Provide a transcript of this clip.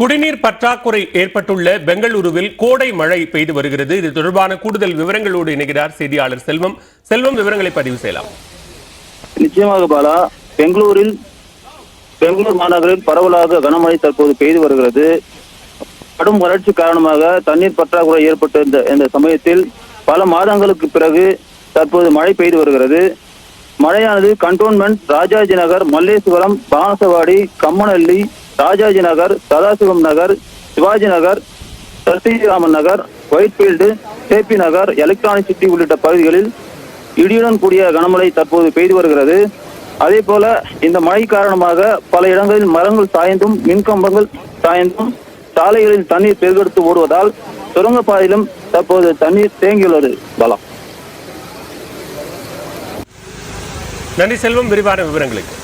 குடிநீர் பற்றாக்குறை ஏற்பட்டுள்ள பெங்களூருவில் கோடை மழை பெய்து வருகிறது. இது தொடர்பான கூடுதல் விவரங்களோடு இணைகிறார் செய்தியாளர் செல்வம். செல்வம், விவரங்களை பதிவு செய்யலாம். நிச்சயமாக பாலா, பெங்களூர் மாநகரில் பரவலாக கனமழை தற்போது பெய்து வருகிறது. கடும் வறட்சி காரணமாக தண்ணீர் பற்றாக்குறை ஏற்பட்ட இந்த சமயத்தில் பல மாதங்களுக்கு பிறகு தற்போது மழை பெய்து வருகிறது. மழையானது கண்டோன்மெண்ட், ராஜாஜி நகர், மல்லேஸ்வரம், பானசவாடி, கம்மனஹள்ளி, ராஜாஜி நகர், சதாசிவம் நகர், சிவாஜி நகர், சத்யராமன் நகர், ஒயிட்ஃபீல்டு, கேபி நகர், எலக்ட்ரானிக் சிட்டி உள்ளிட்ட பகுதிகளில் இடியுடன் கூடிய கனமழை தற்போது பெய்து வருகிறது. அதே போல இந்த மழை காரணமாக பல இடங்களில் மரங்கள் சாய்ந்தும் மின்கம்பங்கள் சாய்ந்தும் சாலைகளில் தண்ணீர் பெருக்கெடுத்து ஓடுவதால் சுரங்கப்பாதையிலும் தற்போது தண்ணீர் தேங்கியுள்ளது. பலம். நன்றி செல்வம், விரிவான விவரங்களுக்கு.